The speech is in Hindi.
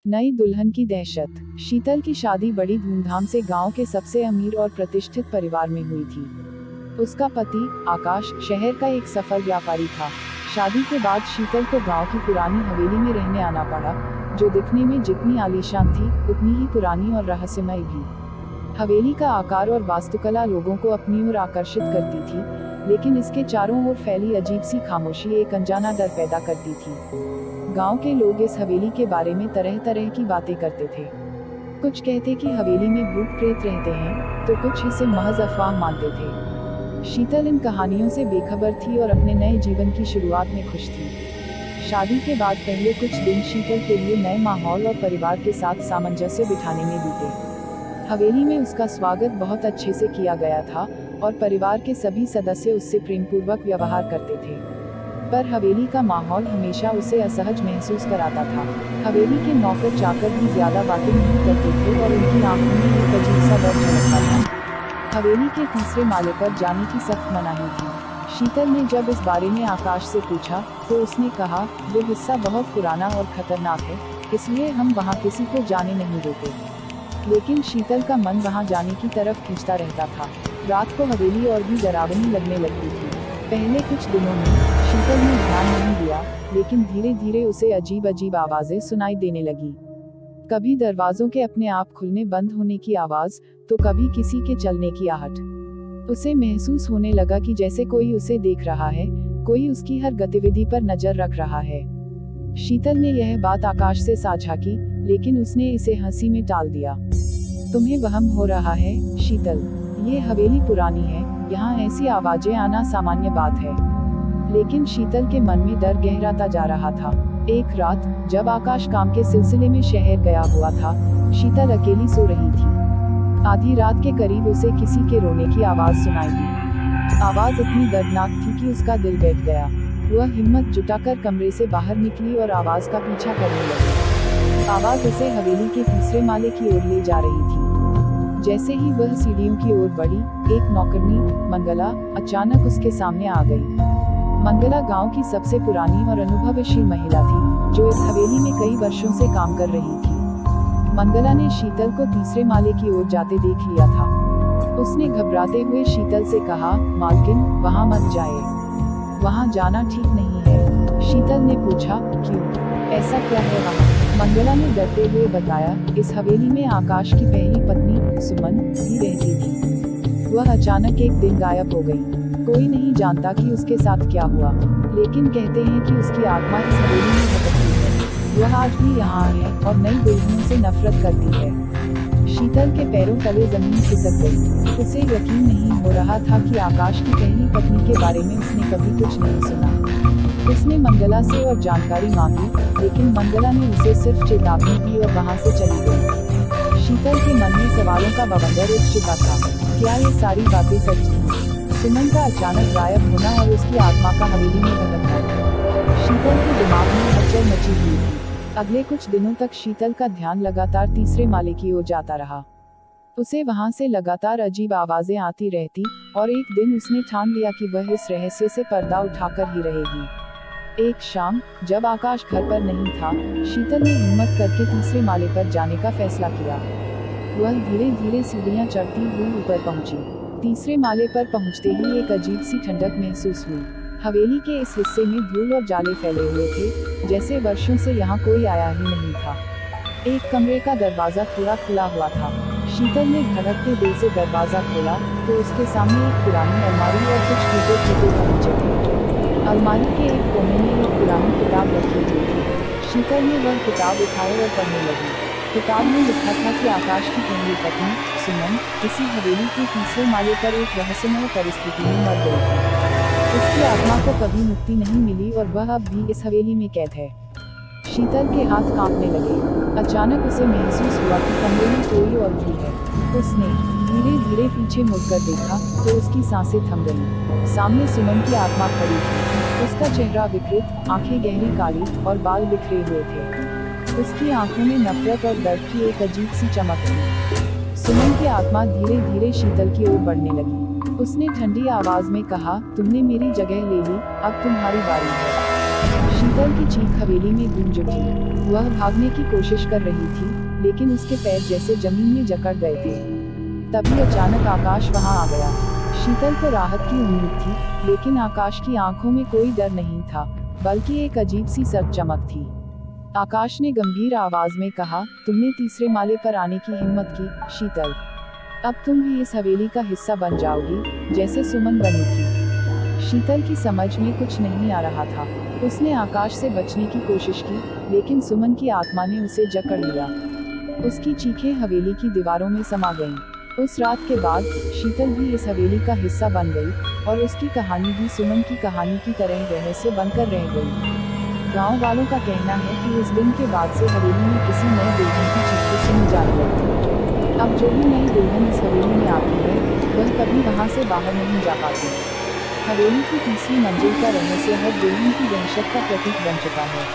नई दुल्हन की दहशत। शीतल की शादी बड़ी धूमधाम से गांव के सबसे अमीर और प्रतिष्ठित परिवार में हुई थी। उसका पति आकाश शहर का एक सफल व्यापारी था। शादी के बाद शीतल को गांव की पुरानी हवेली में रहने आना पड़ा, जो दिखने में जितनी आलीशान थी उतनी ही पुरानी और रहस्यमय भी। हवेली का आकार और वास्तुकला लोगों को अपनी ओर आकर्षित करती थी, लेकिन इसके चारों ओर फैली अजीब सी खामोशी एक अनजाना डर पैदा करती थी। गांव के लोग इस हवेली के बारे में तरह तरह की बातें करते थे। कुछ कहते कि हवेली में भूत प्रेत रहते हैं, तो कुछ इसे महज अफवाह मानते थे। शीतल इन कहानियों से बेखबर थी और अपने नए जीवन की शुरुआत में खुश थी। शादी के बाद पहले कुछ दिन शीतल के लिए नए माहौल और परिवार के साथ सामंजस्य बिठाने में बीते। हवेली में उसका स्वागत बहुत अच्छे से किया गया था और परिवार के सभी सदस्य उससे प्रेमपूर्वक व्यवहार करते थे। पर हवेली का माहौल हमेशा उसे असहज महसूस कराता था। हवेली के नौकर चाकर भी ज्यादा बातें नहीं करते थे और उनकी आंखों में एक अजीब सा डर झलकता था। हवेली के तीसरे माले पर जाने की सख्त मनाही थी। शीतल ने जब इस बारे में आकाश से पूछा, तो उसने कहा, वो हिस्सा बहुत पुराना और खतरनाक है, इसलिए हम वहाँ किसी को जाने नहीं देते। लेकिन शीतल का मन वहाँ जाने की तरफ खींचता रहता था। रात को हवेली और भी डरावनी लगने लगती थी। पहले कुछ दिनों में शीतल ने ध्यान नहीं दिया, लेकिन धीरे धीरे उसे अजीब अजीब आवाजें सुनाई देने लगी। कभी दरवाजों के अपने आप खुलने बंद होने की आवाज, तो कभी किसी के चलने की आहट। उसे महसूस होने लगा कि जैसे कोई उसे देख रहा है, कोई उसकी हर गतिविधि पर नजर रख रहा है। शीतल ने यह बात आकाश से साझा की, लेकिन उसने इसे हंसी में टाल दिया। तुम्हें वहम हो रहा है शीतल, ये हवेली पुरानी है, यहाँ ऐसी आवाजें आना सामान्य बात है। लेकिन शीतल के मन में डर गहराता जा रहा था। एक रात जब आकाश काम के सिलसिले में शहर गया हुआ था, शीतल अकेली सो रही थी। आधी रात के करीब उसे किसी के रोने की आवाज सुनाई दी। आवाज इतनी दर्दनाक थी कि उसका दिल बैठ गया। वह हिम्मत जुटाकर कमरे से बाहर निकली और आवाज का पीछा करने लगी। आवाज उसे हवेली के तीसरे माले की ओर ले जा रही थी। जैसे ही वह सीढ़ियों की ओर बढ़ी, एक नौकरनी मंगला अचानक उसके सामने आ गई। मंगला गांव की सबसे पुरानी और अनुभवशील महिला थी, जो इस हवेली में कई वर्षों से काम कर रही थी। मंगला ने शीतल को तीसरे माले की ओर जाते देख लिया था। उसने घबराते हुए शीतल से कहा, मालकिन, वहां मत जाए, वहां जाना ठीक नहीं है। शीतल ने पूछा, क्यों, ऐसा क्या है वहाँ? मंगला ने डरते हुए बताया, इस हवेली में आकाश की पहली पत्नी सुमन भी रहती थी। वह अचानक एक दिन गायब हो गई। कोई नहीं जानता कि उसके साथ क्या हुआ, लेकिन कहते हैं कि उसकी आत्मा इस हवेली में भटकती है। वह आज भी यहाँ है और नई दुल्हनों से नफरत करती है। शीतल के पैरों तले जमीन खिसक गई। उसे यकीन नहीं हो रहा था कि आकाश की पहली पत्नी के बारे में उसने कभी कुछ नहीं सुना। उसने मंगला से और जानकारी मांगी, लेकिन मंगला ने उसे सिर्फ चेतावनी दी और वहां से चली गई। शीतल के मन में सवालों का बवंडर उठ चुका था। क्या ये सारी बातें सच थी? सुमन का अचानक गायब होना और उसकी आत्मा का हवेली में भटकना। शीतल के दिमाग में हलचल मची हुई थी। अगले कुछ दिनों तक शीतल का ध्यान लगातार तीसरे माले की ओर जाता रहा। उसे वहां से लगातार अजीब आवाजें आती रहती और एक दिन उसने ठान लिया कि वह इस रहस्य से पर्दा उठाकर ही रहेगी। एक शाम जब आकाश घर पर नहीं था, शीतल ने हिम्मत करके तीसरे माले पर जाने का फैसला किया। वह धीरे धीरे सीढ़ियां चढ़ती हुई ऊपर पहुंची। तीसरे माले पर पहुंचते ही एक अजीब सी ठंडक महसूस हुई। हवेली के इस हिस्से में धूल और जाले फैले हुए थे, जैसे वर्षों से यहाँ कोई आया ही नहीं था। एक कमरे का दरवाजा थोड़ा खुला हुआ था। शीतल ने धड़कते दिल से दरवाजा खोला, तो उसके सामने एक पुरानी अलमारी और कुछ टूटे फूटे फर्नीचर थे। अलमारी के एक कोने में एक पुरानी किताब रखी हुई थी। शीतल ने वह किताब उठाई और पढ़ने लगी। किताब में लिखा था कि आकाश की पहली पत्नी सुमन किसी हवेली के तीसरे माले पर एक रहस्यमय परिस्थिति में मर गई थी। उसकी आत्मा को कभी मुक्ति नहीं मिली और वह अब भी इस हवेली में कैद है। शीतल के हाथ कांपने लगे। अचानक उसे महसूस हुआ कि कमरे में कोई और भी है। उसने धीरे धीरे पीछे मुड़कर देखा, तो उसकी सांसें थम गईं। सामने सुमन की आत्मा खड़ी थी। उसका चेहरा विकृत, आंखें गहरी काली और बाल बिखरे हुए थे। उसकी आंखों में नफरत और दर्द की एक अजीब सी चमक थी। सुमन की आत्मा धीरे धीरे शीतल की ओर बढ़ने लगी। उसने ठंडी आवाज में कहा, तुमने मेरी जगह ले ली, अब तुम्हारी बारी है। शीतल की चीख हवेली में गूंज उठी। वह भागने की कोशिश कर रही थी, लेकिन उसके पैर जैसे जमीन में जकड़ गए थे। तभी अचानक आकाश वहां आ गया। शीतल को राहत की उम्मीद थी, लेकिन आकाश की आंखों में कोई डर नहीं था, बल्कि एक अजीब सी सर्द चमक थी। आकाश ने गंभीर आवाज में कहा, तुमने तीसरे माले पर आने की हिम्मत की, शीतल। अब तुम भी इस हवेली का हिस्सा बन जाओगी, जैसे सुमन बनी थी। शीतल की समझ में कुछ नहीं आ रहा था। उसने आकाश से बचने की कोशिश की, लेकिन सुमन की आत्मा ने उसे जकड़ लिया। उसकी चीखें हवेली की दीवारों में समा गईं। उस रात के बाद शीतल भी इस हवेली का हिस्सा बन गई, और उसकी कहानी भी सुमन की कहानी की तरह रहस्य बनकर रह गई। गांव वालों का कहना है कि उस दिन के बाद से हवेली में किसी नए दुल्हन की चीखें सुनी जाने लगी। अब जो भी नई दुल्हन इस हवेली में आती है, वह कभी वहां से बाहर नहीं जा पाती। हवेली की तीसरी मंजिल का रहस्य हर दुल्हन की वहशत का प्रतीक बन चुका है।